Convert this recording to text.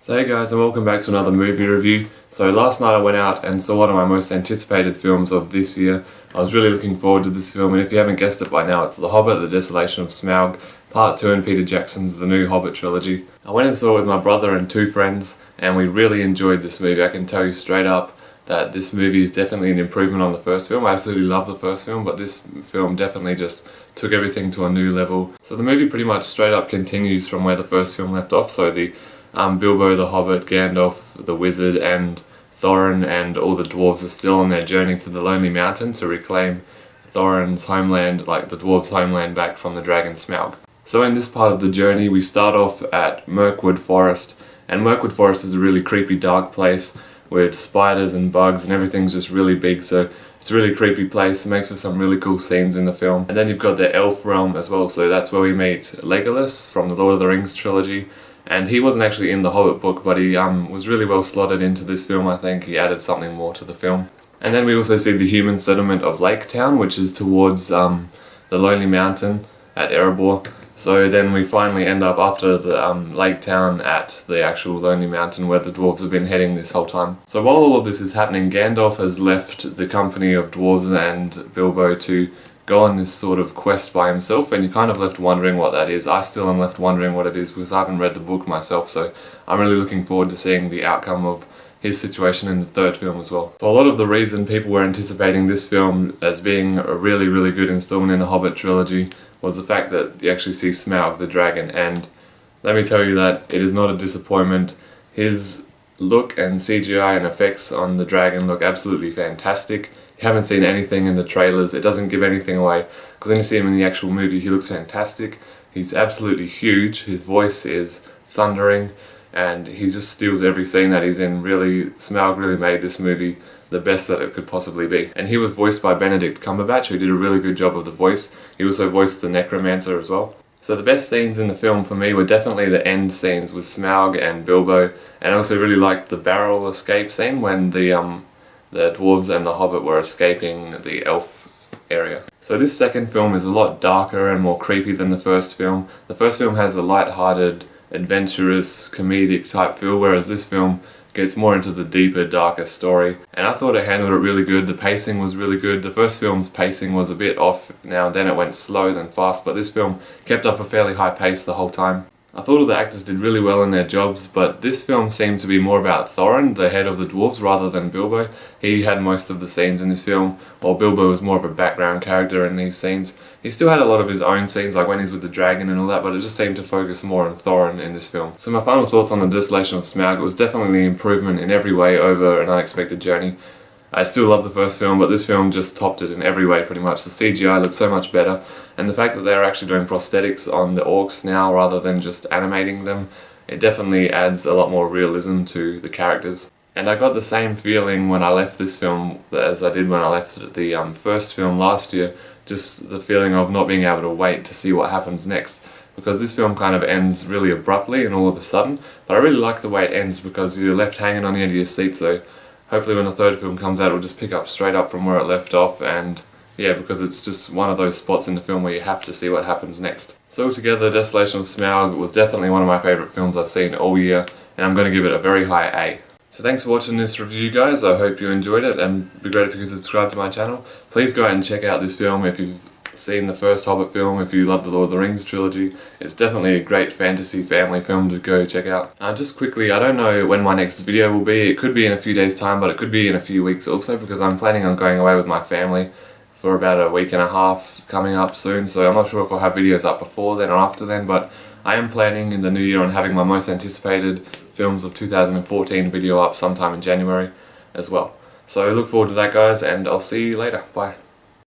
So hey guys, and welcome back to another movie review. So last night I went out and saw one of my most anticipated films of this year. I was really looking forward to this film, and if you haven't guessed it by now, it's The Hobbit, The Desolation of Smaug, Part 2 in Peter Jackson's The New Hobbit trilogy. I went and saw it with my brother and two friends, and we really enjoyed this movie. I can tell you straight up that this movie is definitely an improvement on the first film. I absolutely love the first film, but this film definitely just took everything to a new level. So the movie pretty much straight up continues from where the first film left off. So the Bilbo the Hobbit, Gandalf the Wizard, and Thorin and all the dwarves are still on their journey to the Lonely Mountain to reclaim Thorin's homeland, like the dwarves' homeland, back from the dragon Smaug. So in this part of the journey we start off at Mirkwood Forest, and Mirkwood Forest is a really creepy dark place with spiders and bugs and everything's just really big, so it's a really creepy place. It makes for some really cool scenes in the film. And then you've got the elf realm as well, so that's where we meet Legolas from the Lord of the Rings trilogy. And he wasn't actually in the Hobbit book, but he was really well slotted into this film. I think he added something more to the film. And then we also see the human settlement of Lake Town, which is towards the Lonely Mountain at Erebor. So then we finally end up after the Lake Town at the actual Lonely Mountain where the dwarves have been heading this whole time. So while all of this is happening, Gandalf has left the company of dwarves and Bilbo to go on this sort of quest by himself, and you're kind of left wondering what that is. I still am left wondering what it is because I haven't read the book myself, so I'm really looking forward to seeing the outcome of his situation in the third film as well. So a lot of the reason people were anticipating this film as being a really, really good installment in the Hobbit trilogy was the fact that you actually see Smaug the dragon, and let me tell you that it is not a disappointment. His look and CGI and effects on the dragon look absolutely fantastic. You haven't seen anything in the trailers, it doesn't give anything away, because when you see him in the actual movie he looks fantastic. He's absolutely huge, his voice is thundering, and he just steals every scene that he's in. Really, Smaug really made this movie the best that it could possibly be. And he was voiced by Benedict Cumberbatch, who did a really good job of the voice. He also voiced the Necromancer as well. So the best scenes in the film for me were definitely the end scenes with Smaug and Bilbo, and I also really liked the barrel escape scene when the dwarves and the Hobbit were escaping the elf area. So this second film is a lot darker and more creepy than the first film. The first film has a light-hearted, adventurous, comedic type feel, whereas this film gets more into the deeper, darker story. And I thought it handled it really good. The pacing was really good. The first film's pacing was a bit off now and then, it went slow then fast, but this film kept up a fairly high pace the whole time. I thought all the actors did really well in their jobs, but this film seemed to be more about Thorin, the head of the dwarves, rather than Bilbo. He had most of the scenes in this film, while Bilbo was more of a background character in these scenes. He still had a lot of his own scenes, like when he's with the dragon and all that, but it just seemed to focus more on Thorin in this film. So my final thoughts on The Desolation of Smaug: it was definitely an improvement in every way over An Unexpected Journey. I still love the first film, but this film just topped it in every way pretty much. The CGI looks so much better, and the fact that they're actually doing prosthetics on the orcs now rather than just animating them, it definitely adds a lot more realism to the characters. And I got the same feeling when I left this film as I did when I left the first film last year, just the feeling of not being able to wait to see what happens next. Because this film kind of ends really abruptly and all of a sudden, but I really like the way it ends because you're left hanging on the end of your seats though. Hopefully when the third film comes out it'll just pick up straight up from where it left off, and yeah, because it's just one of those spots in the film where you have to see what happens next. So altogether, Desolation of Smaug was definitely one of my favourite films I've seen all year, and I'm going to give it a very high A. So thanks for watching this review guys, I hope you enjoyed it, and it'd be great if you could subscribe to my channel. Please go out and check out this film if you've seen the first Hobbit film, if you love the Lord of the Rings trilogy. It's definitely a great fantasy family film to go check out. Just quickly, I don't know when my next video will be. It could be in a few days time, but it could be in a few weeks also, because I'm planning on going away with my family for about a week and a half coming up soon, so I'm not sure if I'll have videos up before then or after then, but I am planning in the new year on having my most anticipated films of 2014 video up sometime in January as well. So look forward to that guys, and I'll see you later. Bye.